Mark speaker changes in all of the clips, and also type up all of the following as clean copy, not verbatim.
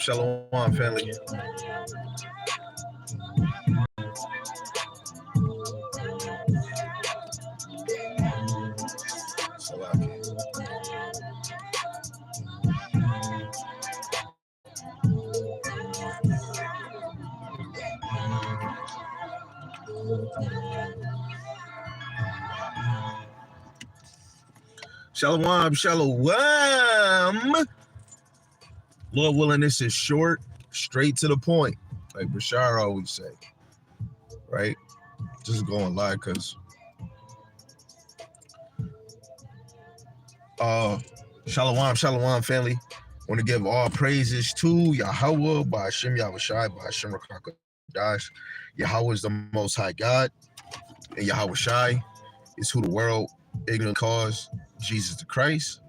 Speaker 1: Shalom, family. Shalom, shalom. Lord willing, this is short, straight to the point, like Bashar always say, right? Just going live because shalom, family. Want to give all praises to Yahweh, by Hashem Yahushai, by Hashem Rakakadash. Yahweh is the most high God, and Yahushai is who the world ignorantly calls Jesus the Christ.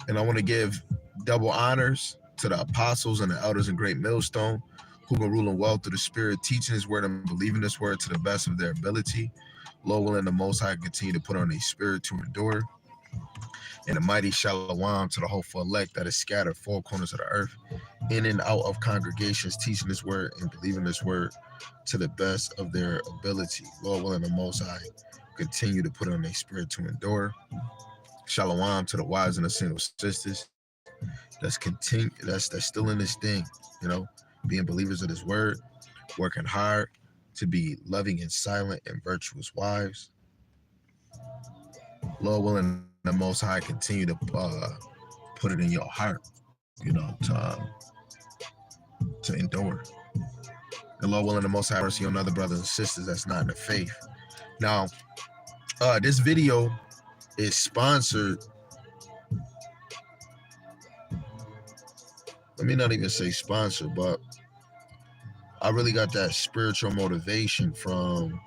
Speaker 1: And I want to give double honors to the apostles and the elders in Great Millstone who can rule in wealth through the Spirit, teaching His word and believing His word to the best of their ability. Lord willing, the Most High continue to put on a spirit to endure. And a mighty shalom to the hopeful elect that is scattered four corners of the earth, in and out of congregations, teaching His word and believing His word to the best of their ability. Lord willing, the Most High continue to put on a spirit to endure. Shalom to the wives and the single sisters that's still in this thing, being believers of His word, working hard to be loving and silent and virtuous wives. Lord willing, the Most High continue to put it in your heart, to endure. And Lord willing, the Most High mercy on other brothers and sisters that's not in the faith. Now, this video is sponsored. Let me not even say sponsored, but I really got that spiritual motivation from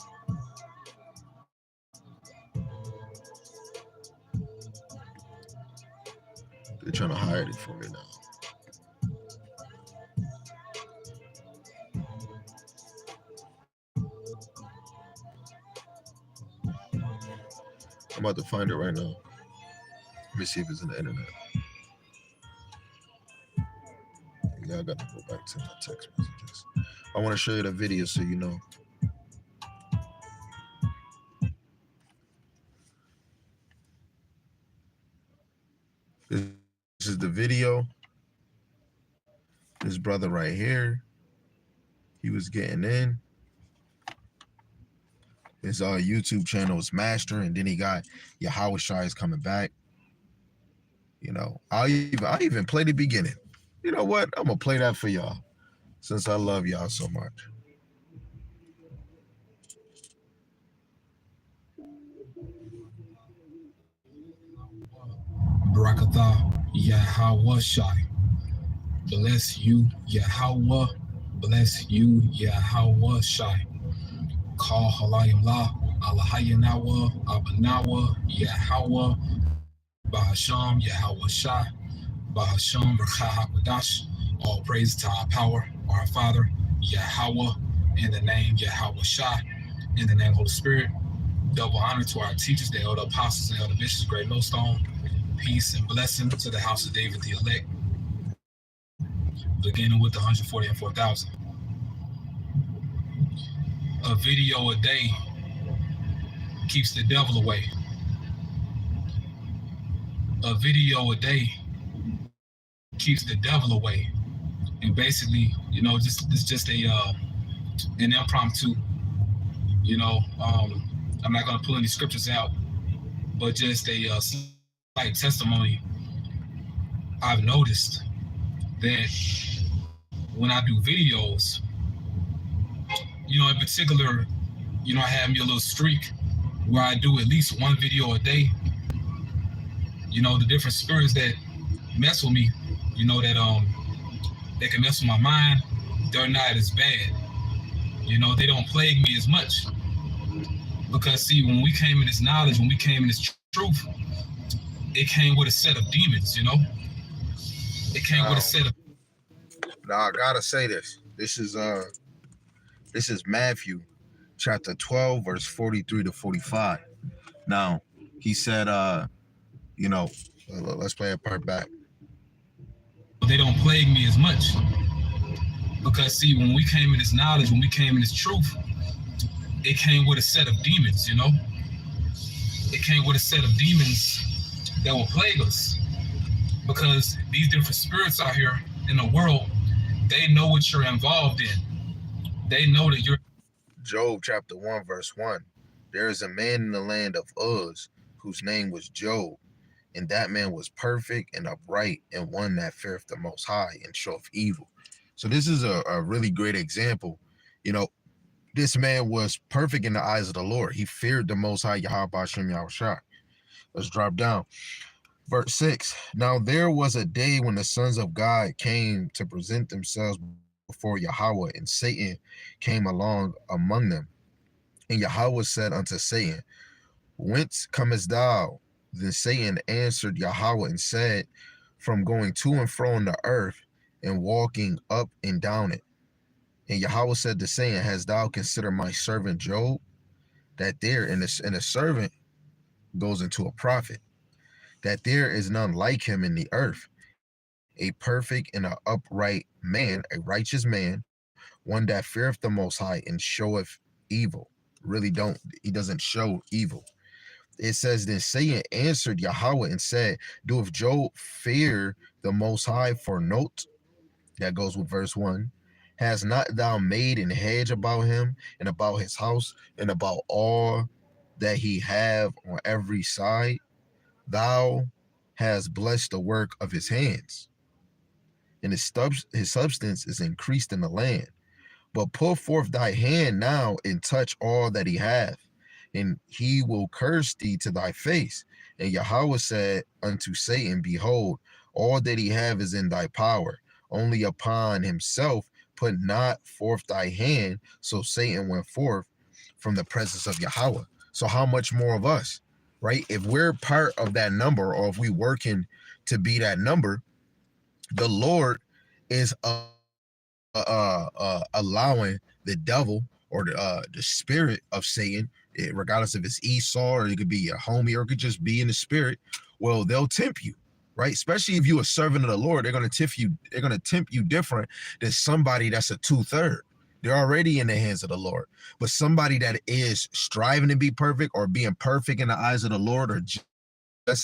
Speaker 1: they're trying to hide it from me now. I'm about to find it right now. Let me see if it's in the internet. Yeah, I got to go back to my text messages. I want to show you the video so you know. This is the video. This brother right here, he was getting in. His YouTube channel is Master, and then he got Yahushai is coming back. I'll even play the beginning. You know what? I'm gonna play that for y'all, since I love y'all so much.
Speaker 2: Barakatah Yahushai. Bless you, Yahweh. Bless you, Yahushai. Call Halayim La, Allahayanawa, Abanawa, Yahweh, Bahasham, Yahushai, Bahasham, Rakahakadash. All praise to our power, our Father, Yahweh, in the name Yahushai, in the name of the Holy Spirit. Double honor to our teachers, the elder apostles, and elder bishops, Great Millstone. Peace and blessing to the house of David, the elect, beginning with the 140 and 4,000. A video a day keeps the devil away. A video a day keeps the devil away. And basically, it's just an impromptu. I'm not gonna pull any scriptures out, but just a slight testimony. I've noticed that when I do videos, in particular, I have me a little streak where I do at least one video a day. The different spirits that mess with me, that can mess with my mind, they're not as bad. They don't plague me as much. Because see, when we came in this knowledge, when we came in this truth, it came with a set of demons, It came with a set of...
Speaker 1: Now I gotta say this. This is Matthew chapter 12, verse 43 to 45. Now, he said, You know, let's play a part back.
Speaker 2: They don't plague me as much. Because see, when we came in this knowledge, when we came in this truth, it came with a set of demons, you know? It came with a set of demons that will plague us. Because these different spirits out here in the world, they know what you're involved in. They know that you're
Speaker 1: Job chapter 1, verse 1. There is a man in the land of Uz whose name was Job, and that man was perfect and upright, and one that feareth the Most High and showeth evil. So this is a really great example. You know, this man was perfect in the eyes of the Lord. He feared the Most High, Yahweh Hashem Yahushua. Let's drop down. Verse 6. Now there was a day when the sons of God came to present themselves before Yahweh, and Satan came along among them. And Yahweh said unto Satan, Whence comest thou? Then Satan answered Yahweh and said, From going to and fro on the earth, and walking up and down it. And Yahweh said to Satan, Hast thou considered my servant Job? That there, and a servant goes into a prophet, that there is none like him in the earth, a perfect and an upright man, a righteous man, one that feareth the Most High and showeth evil. He doesn't show evil. It says, Then Satan answered Yahweh and said, Doeth Job fear the Most High for naught? That goes with verse 1. Has not thou made an hedge about him and about his house and about all that he have on every side? Thou hast blessed the work of his hands, and his substance is increased in the land. But put forth thy hand now and touch all that he hath, and he will curse thee to thy face. And Yahweh said unto Satan, Behold, all that he have is in thy power. Only upon himself put not forth thy hand. So Satan went forth from the presence of Yahweh. So how much more of us, right? If we're part of that number, or if we working to be that number, the Lord is allowing the devil or the spirit of Satan, regardless if it's Esau or it could be your homie or it could just be in the spirit. Well, they'll tempt you, right? Especially if you're a servant of the Lord, they're gonna tempt you. They're gonna tempt you different than somebody that's a 2/3. They're already in the hands of the Lord. But somebody that is striving to be perfect or being perfect in the eyes of the Lord, or just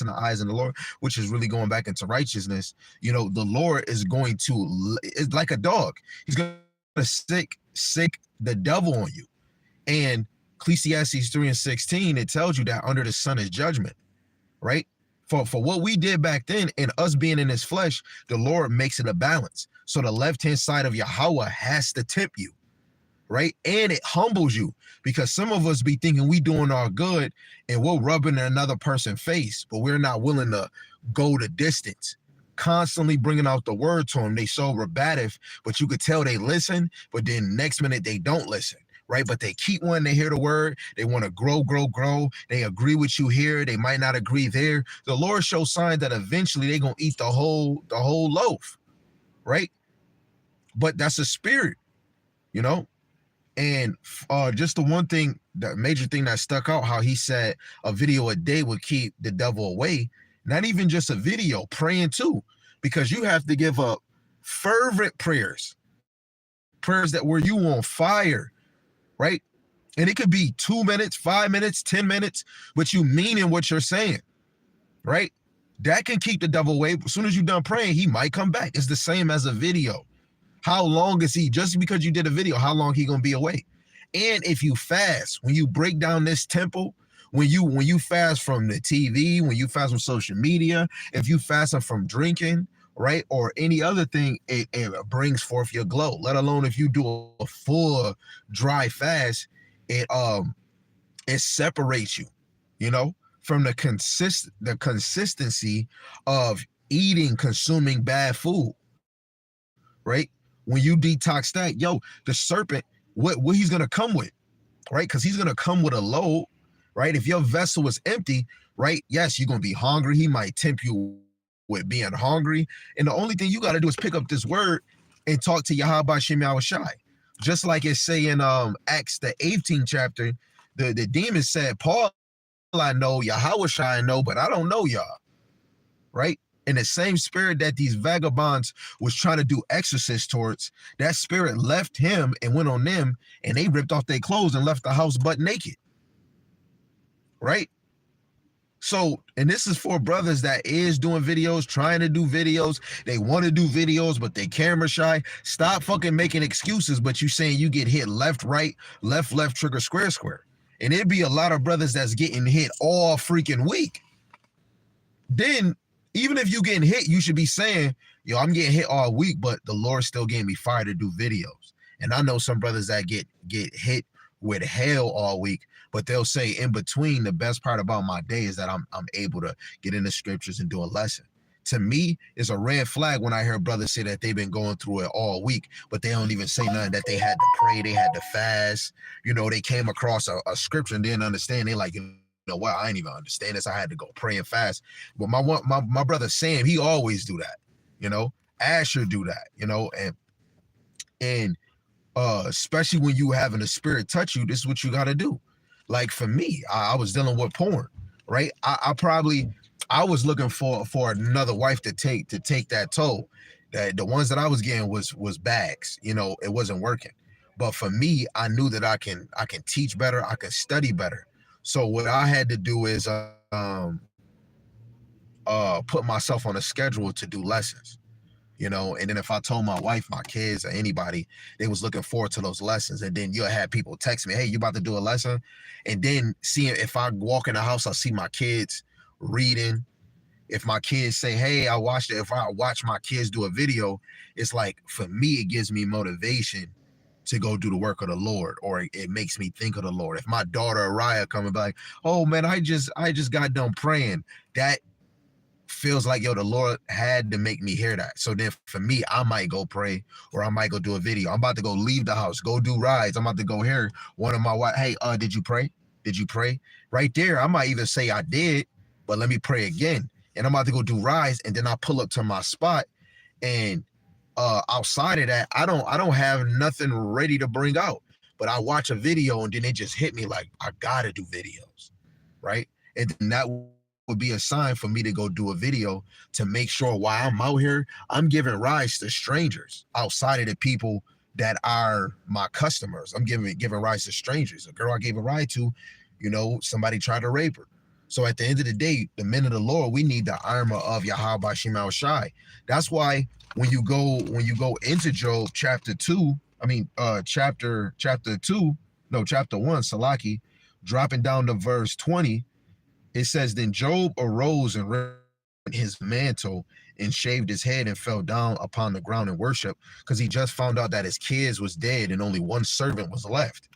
Speaker 1: in the eyes of the Lord, which is really going back into righteousness, you know, the Lord is going to, it's like a dog. He's going to sick the devil on you. And Ecclesiastes 3:16, it tells you that under the sun is judgment, right? For what we did back then and us being in his flesh, the Lord makes it a balance. So the left-hand side of Yahweh has to tempt you, right? And it humbles you, because some of us be thinking we doing our good and we're rubbing another person's face, but we're not willing to go the distance, constantly bringing out the word to them. They so combative, but you could tell they listen, but then next minute they don't listen, right? But they keep wanting to hear the word. They want to grow. They agree with you here. They might not agree there. The Lord shows signs that eventually they're going to eat the whole loaf, right? But that's a spirit, you know? And just the one thing, the major thing that stuck out, how he said a video a day would keep the devil away. Not even just a video, praying too, because you have to give up fervent prayers that were you on fire, right? And it could be 2 minutes, 5 minutes, 10 minutes, but you meaning what you're saying, right? That can keep the devil away. As soon as you're done praying, he might come back. It's the same as a video. How long is he, just because you did a video, how long he gonna be away? And if you fast, when you break down this temple, when you fast from the TV, when you fast from social media, if you fast from drinking, right, or any other thing, it brings forth your glow. Let alone if you do a full dry fast, it separates you, you know, from the consistency of consuming bad food, right? When you detox that, the serpent, what he's gonna come with, right? Because he's gonna come with a load, right? If your vessel is empty, right? Yes, you're gonna be hungry. He might tempt you with being hungry, and the only thing you got to do is pick up this word and talk to Yahweh Shem Yahushai. Just like it say in Acts the 18th chapter, the demon said, Paul I know, Yahweh I know, but I don't know y'all. right? And the same spirit that these vagabonds was trying to do exorcist towards, that spirit left him and went on them, and they ripped off their clothes and left the house butt naked, right? So, and this is for brothers that is doing videos, trying to do videos. They want to do videos, but they camera shy. Stop fucking making excuses, but you saying you get hit left, right, left, trigger, square. And it'd be a lot of brothers that's getting hit all freaking week. Then, even if you getting hit, you should be saying, yo, I'm getting hit all week, but the Lord still gave me fire to do videos. And I know some brothers that get hit with hell all week, but they'll say in between, the best part about my day is that I'm able to get in the scriptures and do a lesson. To me, it's a red flag when I hear brothers say that they've been going through it all week, but they don't even say nothing, that they had to pray, they had to fast. You know, they came across a scripture and didn't understand. They like, you know what, I ain't even understand this. I had to go pray and fast. But my brother Sam, he always do that. You know, Asher do that. You know, and especially when you having a spirit touch you, this is what you got to do. Like for me, I was dealing with porn, right? I was looking for another wife to take that toll. That the ones that I was getting was bags. You know, it wasn't working. But for me, I knew that I can teach better, I can study better. So what I had to do is put myself on a schedule to do lessons. You know, and then if I told my wife, my kids, or anybody, they was looking forward to those lessons. And then you'll have people text me, hey, you about to do a lesson? And then seeing, if I walk in the house, I see my kids reading. If my kids say, hey, I watched it. If I watch my kids do a video, it's like, for me, it gives me motivation to go do the work of the Lord, or it makes me think of the Lord. If my daughter Araya come and be like, oh man, I just got done praying, that feels like, yo, the Lord had to make me hear that. So then for me, I might go pray, or I might go do a video. I'm about to go leave the house, go do rides. I'm about to go hear one of my wife, hey, did you pray? Did you pray? Right there, I might either say I did, but let me pray again. And I'm about to go do rides, and then I pull up to my spot, and outside of that, I don't have nothing ready to bring out. But I watch a video, and then it just hit me like, I gotta do videos, right? And then that would be a sign for me to go do a video to make sure while I'm out here, I'm giving rides to strangers outside of the people that are my customers. I'm giving rides to strangers. A girl I gave a ride to, you know, somebody tried to rape her. So at the end of the day, the men of the Lord, we need the armor of Yahweh Shema Shai. That's why when you go into Job chapter 1, Salaki, dropping down to verse 20, it says, then Job arose and rent his mantle and shaved his head and fell down upon the ground in worship, because he just found out that his kids was dead and only one servant was left.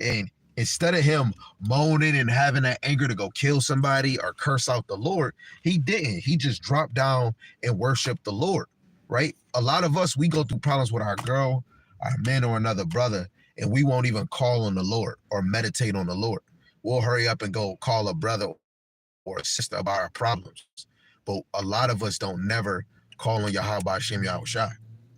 Speaker 1: And instead of him moaning and having that anger to go kill somebody or curse out the Lord, he didn't. He just dropped down and worshiped the Lord, right? A lot of us, we go through problems with our girl, our man, or another brother, and we won't even call on the Lord or meditate on the Lord. We'll hurry up and go call a brother or a sister about our problems. But a lot of us don't never call on Yahweh Hashem Yahushai,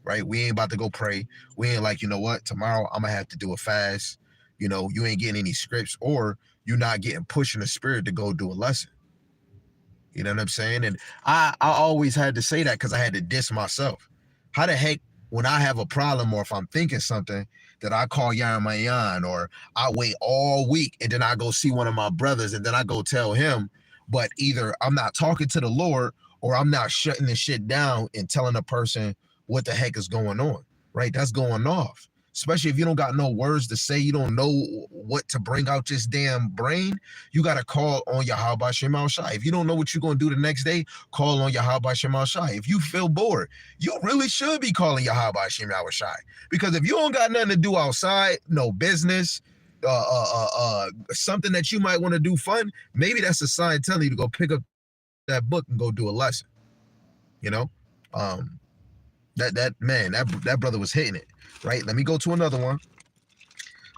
Speaker 1: right? We ain't about to go pray. We ain't like, you know what, tomorrow I'm going to have to do a fast. You know, you ain't getting any scripts, or you're not getting pushed in the spirit to go do a lesson. You know what I'm saying? And I always had to say that because I had to diss myself. How the heck, when I have a problem, or if I'm thinking something, that I call Yaramayan, or I wait all week and then I go see one of my brothers and then I go tell him, but either I'm not talking to the Lord, or I'm not shutting the shit down and telling a person what the heck is going on, right? That's going off. Especially if you don't got no words to say, you don't know what to bring out this damn brain, you got to call on Yahweh Shema Shai. If you don't know what you're going to do the next day, call on Yahweh Shema Shai. If you feel bored, you really should be calling Yahweh Shema Shai. Because if you don't got nothing to do outside, no business, something that you might want to do fun, maybe that's a sign telling you to go pick up that book and go do a lesson. You know, that brother was hitting it. Right, let me go to another one.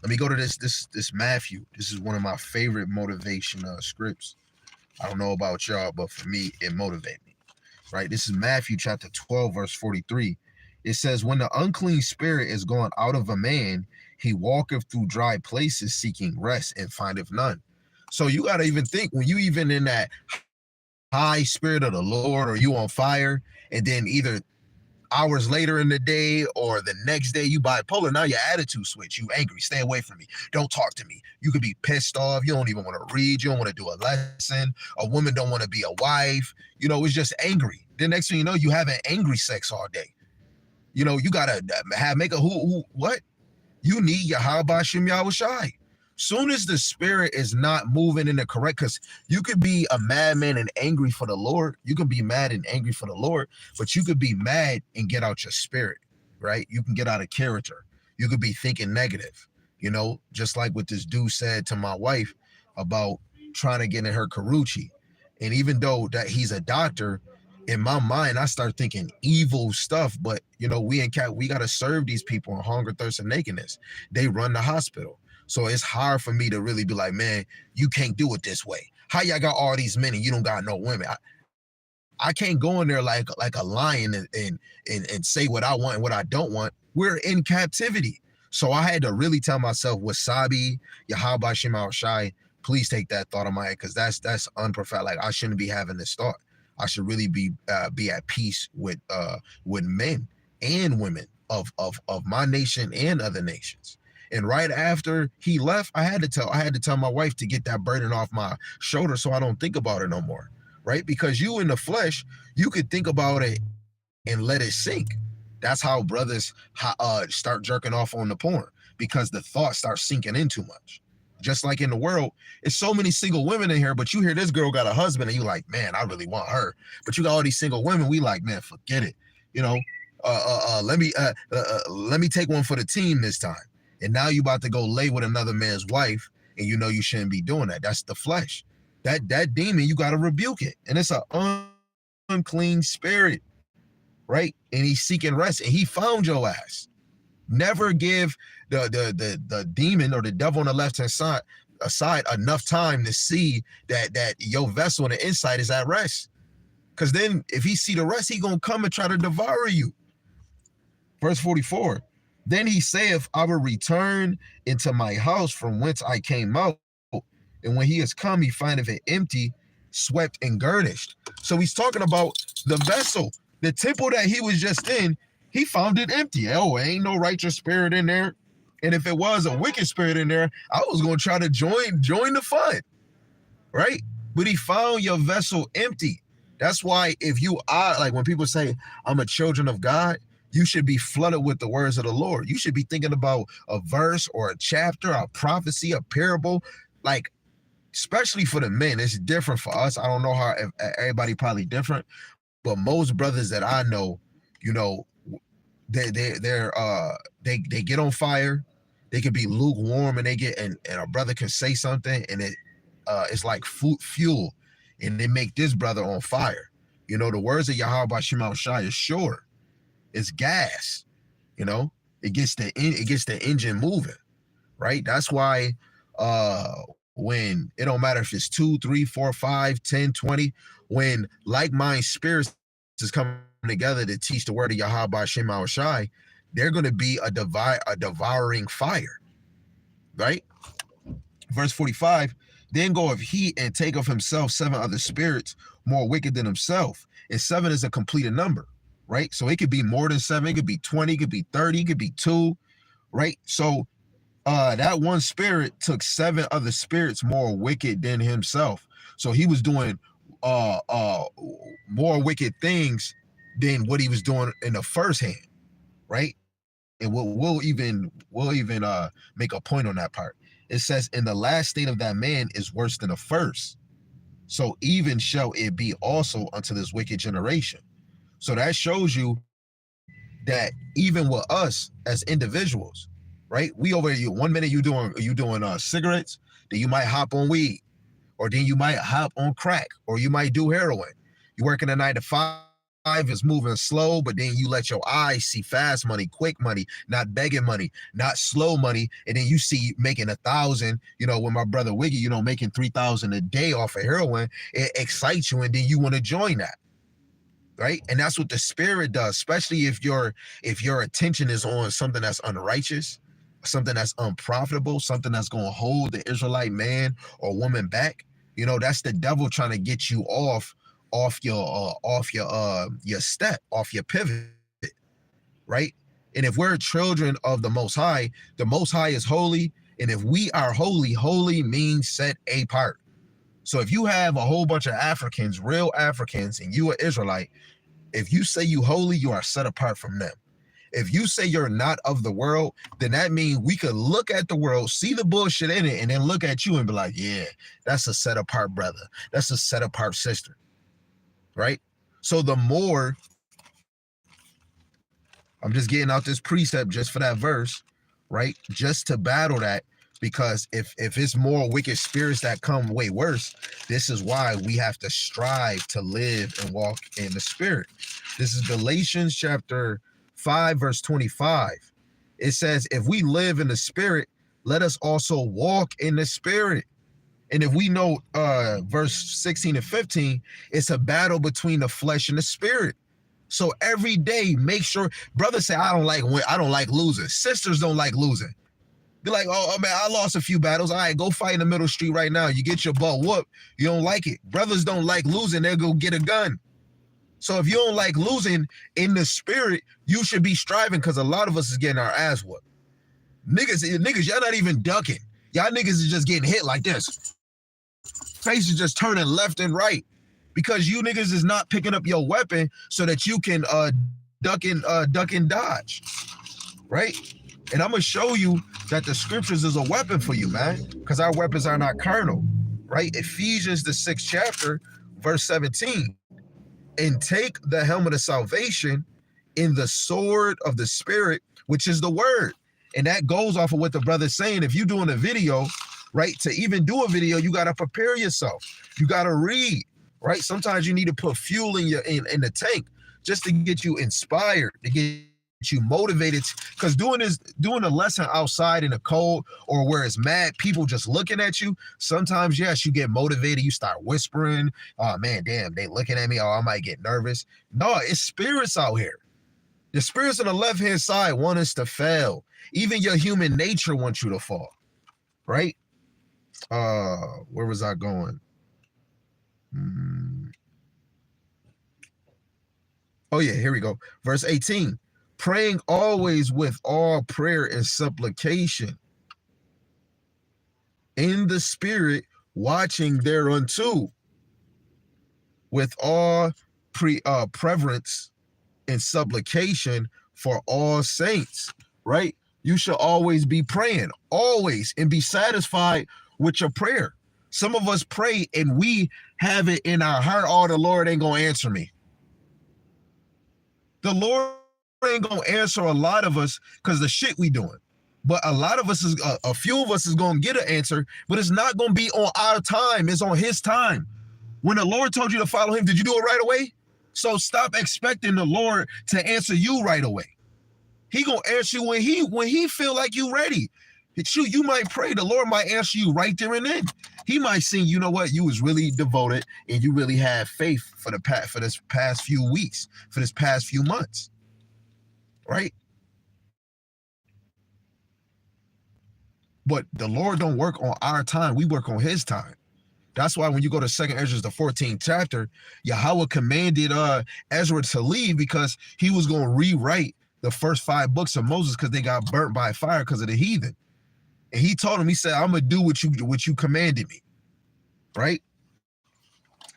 Speaker 1: Let me go to this Matthew. This is one of my favorite motivation scripts. I don't know about y'all, but for me, it motivated me. Right, this is Matthew chapter 12, verse 43. It says, when the unclean spirit is gone out of a man, he walketh through dry places seeking rest and findeth none. So you got to even think, when you even in that high spirit of the Lord or you on fire, and then either hours later in the day or the next day you bipolar. Now your attitude switch. You angry. Stay away from me. Don't talk to me. You could be pissed off. You don't even want to read. You don't want to do a lesson. A woman don't want to be a wife. It's just angry. The next thing you know, you having angry sex all day. You gotta make a what? You need Yahweh Shem Yahushai. Soon as the spirit is not moving in the correct, because you could be a madman and angry for the Lord. You can be mad and angry for the Lord, but you could be mad and get out your spirit, right? You can get out of character. You could be thinking negative, just like what this dude said to my wife about trying to get in her Karuchi. And even though that he's a doctor, in my mind, I start thinking evil stuff. But we got to serve these people in hunger, thirst, and nakedness. They run the hospital. So it's hard for me to really be like, man, you can't do it this way. How y'all got all these men and you don't got no women? I can't go in there like a lion and say what I want and what I don't want. We're in captivity. So I had to really tell myself, Wasabi, Yahweh Shem Shai, please take that thought of mine, because that's unprofound. Like, I shouldn't be having this thought. I should really be at peace with men and women of my nation and other nations. And right after he left, I had to tell my wife to get that burden off my shoulder so I don't think about it no more, right? Because you in the flesh, you could think about it and let it sink. That's how brothers start jerking off on the porn, because the thoughts start sinking in too much. Just like in the world, it's so many single women in here, but you hear this girl got a husband and you like, man, I really want her. But you got all these single women, we like, man, forget it. Let me take one for the team this time. And now you about to go lay with another man's wife, and you shouldn't be doing that. That's the flesh. That demon, you got to rebuke it. And it's an unclean spirit, right? And he's seeking rest, and he found your ass. Never give the demon or the devil on the left-hand side enough time to see that your vessel on the inside is at rest. Because then if he see the rest, he gonna come and try to devour you. Verse 44. Then he saith, I will return into my house from whence I came out. And when he has come, he findeth it empty, swept and garnished. So he's talking about the vessel, the temple that he was just in. He found it empty. Oh, ain't no righteous spirit in there. And if it was a wicked spirit in there, I was going to try to join the fun, right? But he found your vessel empty. That's why if you are, like when people say, I'm a children of God, you should be flooded with the words of the Lord. You should be thinking about a verse or a chapter, a prophecy, a parable, like, especially for the men. It's different for us. I don't know how everybody probably different, but most brothers that I know, they get on fire. They can be lukewarm, and and a brother can say something, and it's like fuel, and they make this brother on fire. The words of Yahweh Shem Shai is sure. It's gas. It gets the engine moving, right? That's why when it don't matter if it's 2, 3, 4, 5, 10, 20, when like-minded spirits is coming together to teach the word of Yahweh Shem Shai, they're going to be a devouring fire, right? Verse 45, then goeth he and take of himself 7 other spirits more wicked than himself. And 7 is a completed number, right? So it could be more than 7, it could be 20, it could be 30, it could be 2, right? So that one spirit took 7 other spirits more wicked than himself. So he was doing more wicked things than what he was doing in the first hand, right? And we'll even make a point on that part. It says, in the last state of that man is worse than the first. So even shall it be also unto this wicked generation. So that shows you that even with us as individuals, right? We over here, 1 minute you doing cigarettes, then you might hop on weed, or then you might hop on crack, or you might do heroin. You working a 9 to 5. Is moving slow, but then you let your eyes see fast money, quick money, not begging money, not slow money, and then you see making 1,000. With my brother Wiggy, making 3,000 a day off of heroin. It excites you, and then you want to join that, right? And that's what the spirit does, especially if your attention is on something that's unrighteous, something that's unprofitable, something that's going to hold the Israelite man or woman back. That's the devil trying to get you off your step, off your pivot, right? And if we're children of the Most High is holy. And if we are holy, holy means set apart. So if you have a whole bunch of Africans, real Africans, and you are Israelite, if you say you holy, you are set apart from them. If you say you're not of the world, then that means we could look at the world, see the bullshit in it, and then look at you and be like, yeah, that's a set apart brother. That's a set apart sister, right? So the more, I'm just getting out this precept just for that verse, right? Just to battle that, because if it's more wicked spirits that come way worse, this is why we have to strive to live and walk in the spirit. This is Galatians chapter 5, verse 25. It says, if we live in the spirit, let us also walk in the spirit. And if we know verse 16 and 15, it's a battle between the flesh and the spirit. So every day, make sure, brothers say, I don't like losing. Sisters don't like losing. They're like, oh man, I lost a few battles. All right, go fight in the middle street right now. You get your butt whooped. You don't like it. Brothers don't like losing. They'll go get a gun. So if you don't like losing in the spirit, you should be striving, because a lot of us is getting our ass whooped. Niggas, y'all not even ducking. Y'all niggas is just getting hit like this. Face is just turning left and right, because you niggas is not picking up your weapon so that you can duck and dodge, right? And I'm gonna show you that the scriptures is a weapon for you, man, because our weapons are not carnal, right? Ephesians the 6th chapter, verse 17. And take the helmet of salvation in the sword of the spirit, which is the word. And that goes off of what the brother's saying. If you're doing a video, right, to even do a video, you got to prepare yourself. You got to read, right? Sometimes you need to put fuel in the tank just to get you inspired, to get you motivated, because doing a lesson outside in the cold or where it's mad people just looking at you, sometimes yes, you get motivated, you start whispering, oh man, damn, they looking at me, oh, I might get nervous. No, it's spirits out here. The spirits on the left hand side want us to fail. Even your human nature wants you to fall, right? Where was I going? Oh yeah, here we go. Verse 18. Praying always with all prayer and supplication in the spirit, watching thereunto with all preference and supplication for all saints, right? You should always be praying, always, and be satisfied with your prayer. Some of us pray and we have it in our heart, oh, the Lord ain't gonna answer me. The Lord ain't gonna answer a lot of us because the shit we doing. But a lot of us is a few of us is gonna get an answer, but it's not gonna be on our time, it's on his time. When the Lord told you to follow him, did you do it right away? So stop expecting the Lord to answer you right away. He gonna answer you when he feel like you ready. You might pray, the Lord might answer you right there and then. He might see, you know what, you was really devoted and you really had faith for this past few weeks, for this past few months. Right? But the Lord don't work on our time. We work on his time. That's why when you go to 2nd Ezra, the 14th chapter, Yahweh commanded Ezra to leave because he was going to rewrite the first 5 books of Moses because they got burnt by fire because of the heathen. And he told him, he said, I'm going to do what you commanded me. Right?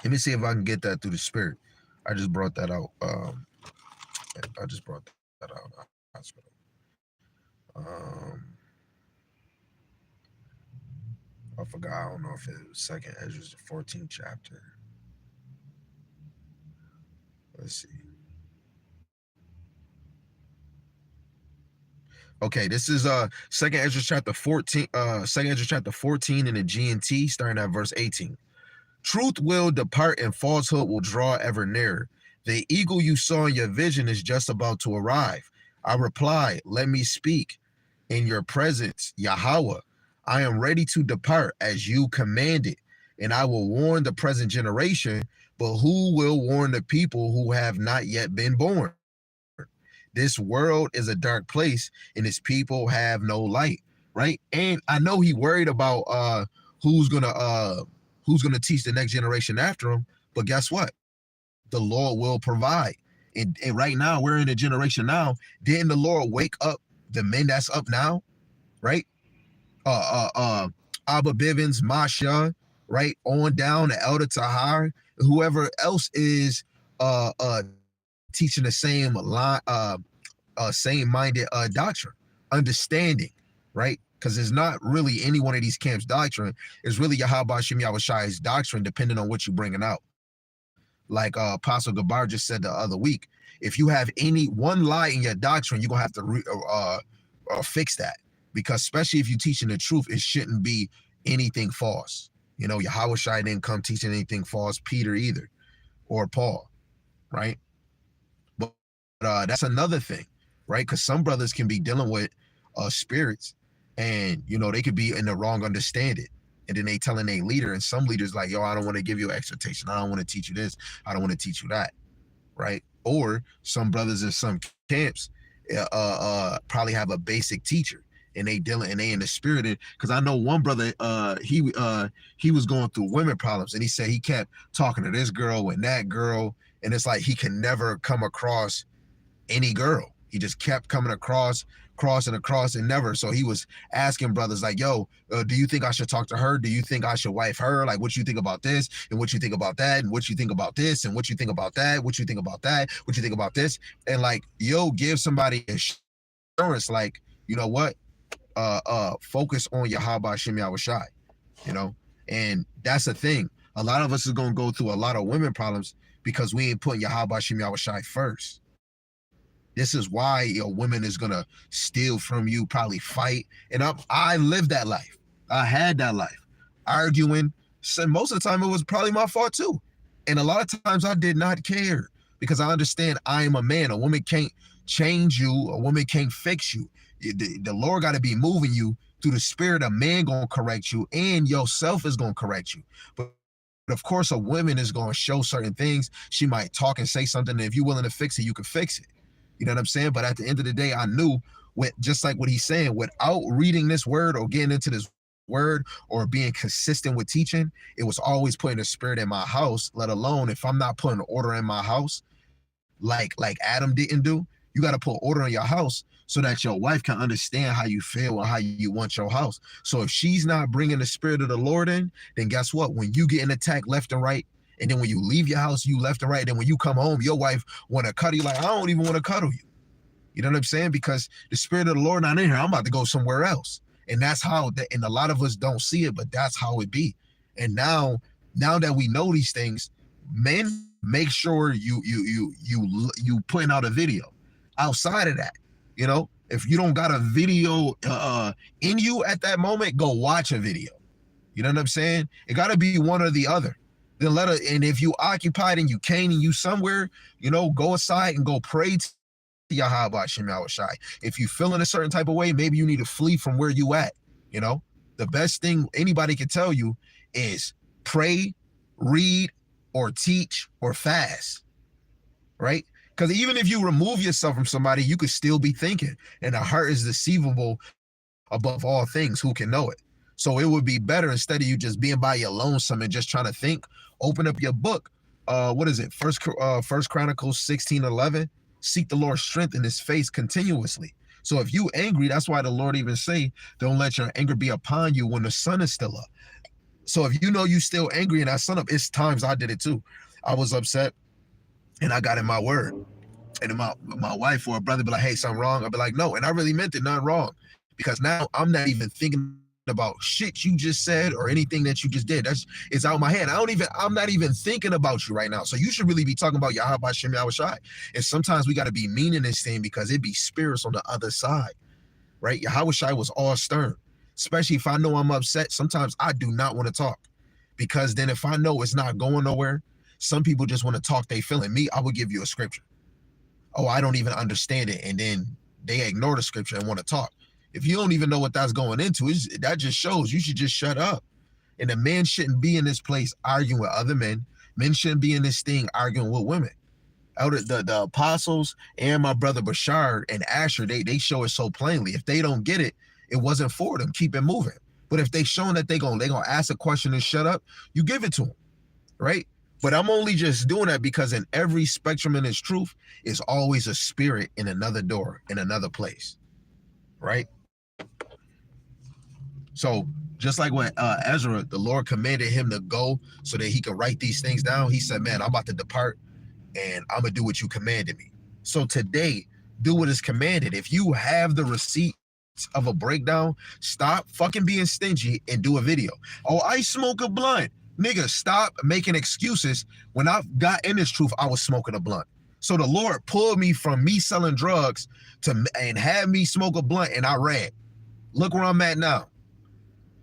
Speaker 1: Let me see if I can get that through the spirit. I just brought that out. I just brought that out. I forgot. I don't know if it was 2nd Ezra, the 14th chapter. Let's see. Okay, this is 2nd Ezra chapter 14. 2nd Ezra chapter 14 in the GNT, starting at verse 18. Truth will depart and falsehood will draw ever nearer. The eagle you saw in your vision is just about to arrive. I reply, let me speak in your presence, Yahweh. I am ready to depart as you commanded, and I will warn the present generation, but who will warn the people who have not yet been born? This world is a dark place, and its people have no light, right? And I know he worried about who's gonna teach the next generation after him, but guess what? the Lord will provide. And right now, we're in a generation now. Didn't the Lord wake up the men that's up now, right? Abba Bivens, Masha, right? On down to Elder Tahar, whoever else is teaching the same line, same minded doctrine, understanding, right? Because it's not really any one of these camps' doctrine. It's really Yahweh Shem Yahushai's doctrine, depending on what you're bringing out. Like Apostle Gabar just said the other week, if you have any one lie in your doctrine, you're gonna have to fix that, because especially if you're teaching the truth, it shouldn't be anything false. You know, Yahweh Shai didn't come teaching anything false, Peter either, or Paul, right? But that's another thing, right? Because some brothers can be dealing with spirits, and you know they could be in the wrong understanding, and then they telling a leader, and some leaders like, yo, I don't want to give you exhortation, I don't want to teach you this, I don't want to teach you that, right? Or some brothers in some camps probably have a basic teacher, and they dealing, and they in the spirit. Because I know one brother, he was going through women problems, and he said he kept talking to this girl and that girl, and it's like he can never come across any girl. He just kept coming across, crossing across, and never. So he was asking brothers like, yo, do you think I should talk to her? Do you think I should wife her? Like, what you think about this? And what you think about that? And what you think about this? And what you think about that? What you think about that? What you think about this? And like, yo, give somebody assurance, like, you know what? Focus on Yahweh Shem Yahushai, you know? And that's the thing. A lot of us is going to go through a lot of women problems because we ain't putting Yahweh Shem Yahushai first. This is why women is gonna steal from you, probably fight. And I lived that life. I had that life, arguing. So most of the time it was probably my fault too. And a lot of times I did not care, because I understand I am a man. A woman can't change you. A woman can't fix you. The Lord got to be moving you through the spirit. A man gonna correct you, and yourself is gonna correct you. But of course, a woman is gonna show certain things. She might talk and say something, and if you're willing to fix it, you can fix it. You know what I'm saying? But at the end of the day, I knew, with just like what he's saying, without reading this word or getting into this word or being consistent with teaching, it was always putting a spirit in my house. Let alone if I'm not putting order in my house, like Adam didn't do. You got to put order in your house so that your wife can understand how you feel and how you want your house. So if she's not bringing the spirit of the Lord in, then guess what? When you get an attack left and right, and then when you leave your house, you left and right. And when you come home, your wife want to cuddle you. Like, I don't even want to cuddle you. You know what I'm saying? Because the spirit of the Lord not in here. I'm about to go somewhere else. And that's how, and a lot of us don't see it, but that's how it be. And now that we know these things, men, make sure you putting out a video. Outside of that, you know, if you don't got a video in you at that moment, go watch a video. You know what I'm saying? It got to be one or the other. Then and if you occupied and you came and you somewhere, you know, go aside and go pray to Yahweh Shem Yahushai. If you feel in a certain type of way, maybe you need to flee from where you at. You know, the best thing anybody can tell you is pray, read, or teach, or fast, right? Because even if you remove yourself from somebody, you could still be thinking, and the heart is deceivable above all things. Who can know it? So it would be better, instead of you just being by your lonesome and just trying to think, open up your book. What is it? First Chronicles 16:11. Seek the Lord's strength in his face continuously. So if you angry, that's why the Lord even say, don't let your anger be upon you when the sun is still up. So if you know you still angry and that sun up, it's times I did it too. I was upset and I got in my word. And my wife or a brother be like, hey, something wrong? I'll be like, no. And I really meant it, not wrong. Because now I'm not even thinking about shit you just said or anything that you just did. It's out of my head. I'm not even thinking about you right now. So you should really be talking about Yahweh Shem Yahushai. And sometimes we got to be mean in this thing because it be spirits on the other side, right? Yahushai was all stern, especially if I know I'm upset. Sometimes I do not want to talk, because then if I know it's not going nowhere, some people just want to talk. They feeling me. I will give you a scripture. Oh, I don't even understand it. And then they ignore the scripture and want to talk. If you don't even know what that's going into, that just shows you should just shut up. And the man shouldn't be in this place arguing with other men. Men shouldn't be in this thing arguing with women. The apostles and my brother Bashar and Asher, they show it so plainly. If they don't get it, it wasn't for them. Keep it moving. But if they showing that they gonna ask a question and shut up, you give it to them, right? But I'm only just doing that because in every spectrum in its truth is always a spirit in another door, in another place, right? So just like when Ezra, the Lord commanded him to go so that he could write these things down, he said, man, I'm about to depart and I'm going to do what you commanded me. So today, do what is commanded. If you have the receipts of a breakdown, stop fucking being stingy and do a video. Oh, I smoke a blunt. Nigga, stop making excuses. When I got in this truth, I was smoking a blunt. So the Lord pulled me from me selling drugs and had me smoke a blunt, and I ran. Look where I'm at now.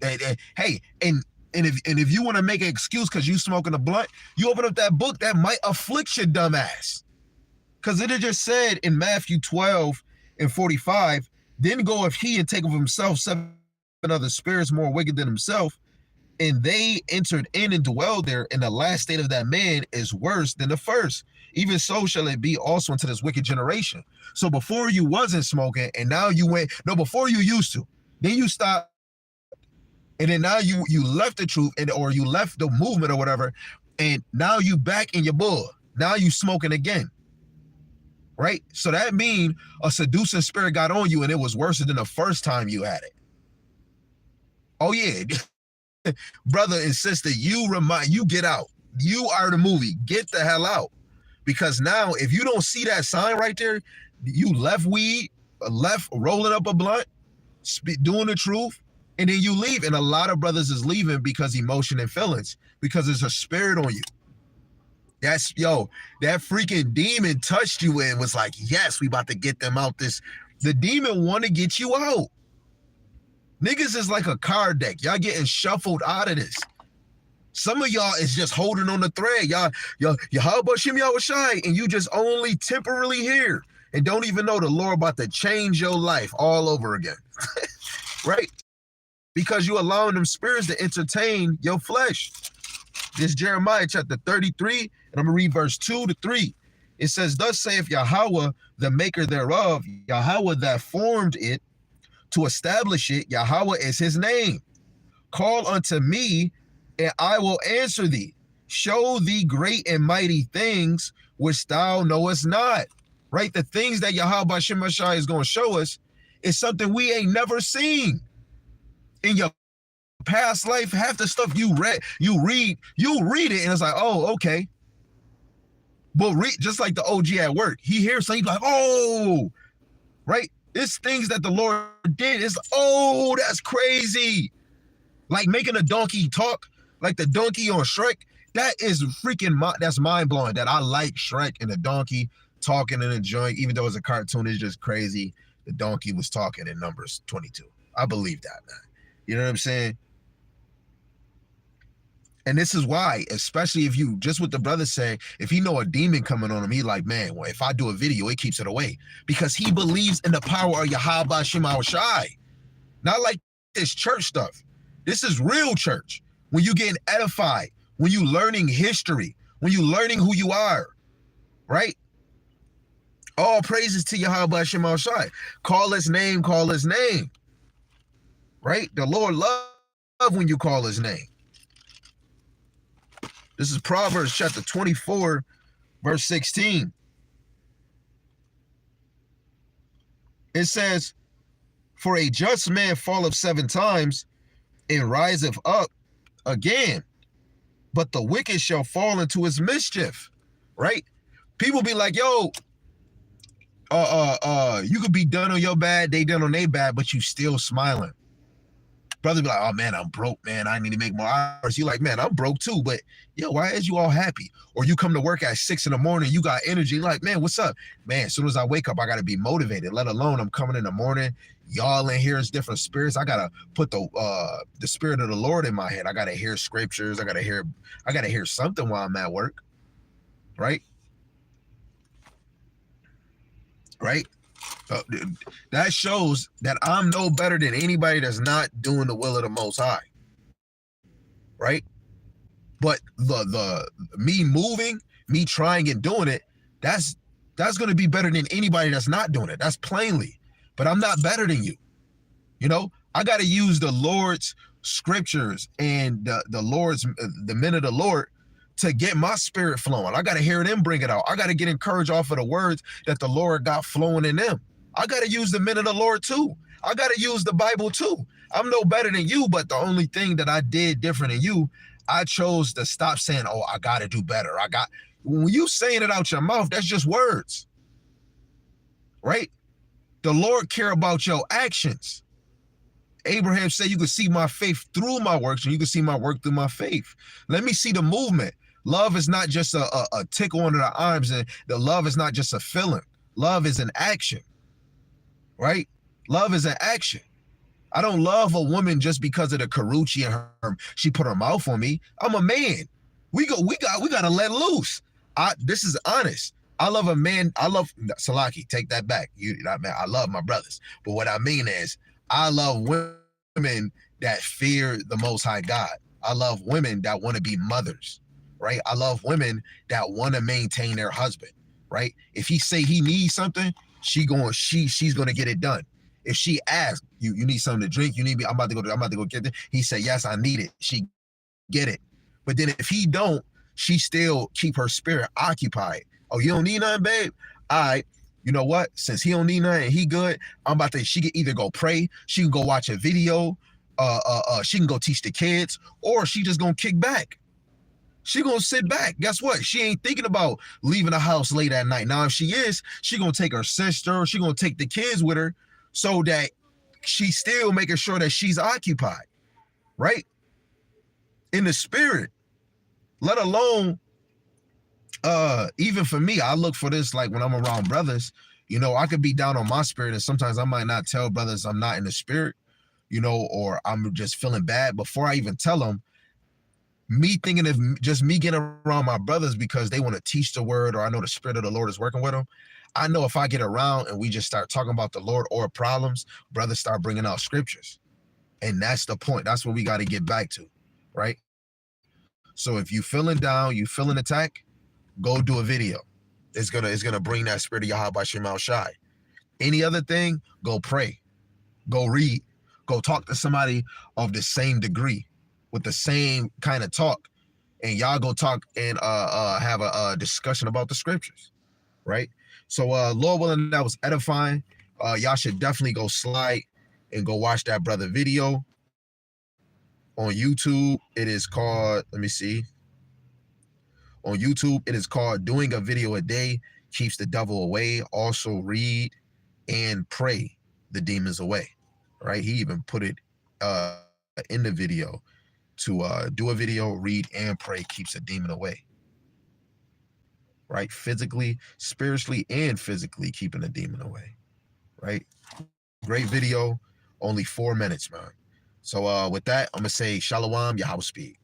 Speaker 1: Hey, and if you want to make an excuse because you smoking a blunt, you open up that book that might afflict your dumb ass. Because it had just said in Matthew 12:45, then goeth he and take of himself 7 other spirits more wicked than himself, and they entered in and dwelled there, and the last state of that man is worse than the first. Even so shall it be also unto this wicked generation. So before you wasn't smoking, and now you went, no, before you used to, then you stopped, and then now you left the truth, or you left the movement or whatever, and now you back in your bull. Now you smoking again. Right? So that means a seducing spirit got on you and it was worse than the first time you had it. Oh yeah. Brother and sister, you get out. You are the movie. Get the hell out. Because now if you don't see that sign right there, you left weed, left rolling up a blunt, doing the truth, and then you leave. And a lot of brothers is leaving because emotion and feelings, because there's a spirit on you. That freaking demon touched you and was like, yes, we about to get them out this. The demon want to get you out. Niggas is like a card deck. Y'all getting shuffled out of this. Some of y'all is just holding on the thread. Y'all, how about Shim y'all was shy and you just only temporarily here and don't even know the Lord about to change your life all over again. Right? Because you allowing them spirits to entertain your flesh. This Jeremiah chapter 33, and I'm going to read verse 2-3. It says, thus saith Yahweh, the maker thereof, Yahweh that formed it, to establish it, Yahweh is his name. Call unto me, and I will answer thee. Show thee great and mighty things which thou knowest not. Right? The things that Yahweh Shemashai is going to show us is something we ain't never seen. In your past life, half the stuff you read it, and it's like, oh, okay. But just like the OG at work, he hears something like, oh, right? It's things that the Lord did. It's, oh, that's crazy. Like making a donkey talk, like the donkey on Shrek. That is freaking, that's mind blowing. That I like Shrek and the donkey talking and enjoying, even though it's a cartoon, it's just crazy. The donkey was talking in Numbers 22. I believe that, man. You know what I'm saying? And this is why, especially if you, just what the brother saying, if he know a demon coming on him, he like, man, well, if I do a video, it keeps it away. Because he believes in the power of Yahweh Shema Shai. Not like this church stuff. This is real church. When you getting edified, when you learning history, when you learning who you are, right? All praises to Yahweh Shema Shai. Call his name, right? The Lord love when you call his name. This is Proverbs chapter 24, verse 16. It says, for a just man falleth 7 times and riseth up again, but the wicked shall fall into his mischief. Right? People be like, yo, you could be done on your bad, they done on their bad, but you still smiling. Brother be like, oh man, I'm broke, man. I need to make more hours. You like, man, I'm broke too, but yo, why is you all happy? Or you come to work at 6 in the morning, you got energy, like, man, what's up? Man, as soon as I wake up, I gotta be motivated, let alone I'm coming in the morning. Y'all in here is different spirits. I gotta put the spirit of the Lord in my head. I gotta hear scriptures, I gotta hear something while I'm at work. Right? Right? That shows that I'm no better than anybody that's not doing the will of the Most High, right? But the me moving, me trying and doing it, that's going to be better than anybody that's not doing it. That's plainly. But I'm not better than you. You know, I got to use the Lord's scriptures and the men of the Lord to get my spirit flowing. I got to hear them bring it out. I got to get encouraged off of the words that the Lord got flowing in them. I got to use the men of the Lord too. I got to use the Bible too. I'm no better than you, but the only thing that I did different than you, I chose to stop saying, oh, I got to do better. When you saying it out your mouth, that's just words, right? The Lord care about your actions. Abraham said, you can see my faith through my works, and you can see my work through my faith. Let me see the movement. Love is not just a tickle under the arms, and the love is not just a feeling. Love is an action, right? Love is an action. I don't love a woman just because of the Karuchi and her, she put her mouth on me. I'm a man. We gotta let loose. This is honest. I love a man. Salaki, take that back. I love my brothers. But what I mean is, I love women that fear the Most High God. I love women that want to be mothers, right? I love women that want to maintain their husband, right? If he say he needs something, she's gonna get it done. If she asks, you need something to drink, you need me, I'm about to go get it. He say, yes, I need it. She get it. But then if he don't, she still keep her spirit occupied. Oh, you don't need nothing, babe? All right. You know what? Since he don't need nothing and he good, she can either go pray, she can go watch a video, she can go teach the kids, or she just gonna kick back. She gonna sit back. Guess what? She ain't thinking about leaving the house late at night. Now, if she is, she gonna take her sister, or she gonna take the kids with her, so that she's still making sure that she's occupied, right? In the spirit, let alone, even for me, I look for this like when I'm around brothers, I could be down on my spirit, and sometimes I might not tell brothers I'm not in the spirit, or I'm just feeling bad before I even tell them. Me thinking of just me getting around my brothers because they want to teach the word, or I know the spirit of the Lord is working with them. I know if I get around and we just start talking about the Lord or problems, brothers start bringing out scriptures. And that's the point. That's what we got to get back to, right? So if you feeling down, you feeling attacked, go do a video. It's gonna bring that spirit of Yahweh Shem Al Shai. Any other thing, go pray, go read, go talk to somebody of the same degree, with the same kind of talk, and y'all go talk and have a discussion about the scriptures, right? So Lord willing, that was edifying. Y'all should definitely go slide and go watch that brother video on YouTube. It is called, let me see. On YouTube, it is called Doing a Video a Day Keeps the Devil Away. Also read and pray the demons away, right? He even put it in the video to do a video, read and pray keeps a demon away, right? Physically, spiritually, and physically keeping a demon away, right? Great video, only 4 minutes, man. So with that, I'm going to say Shalom, Yahweh speak.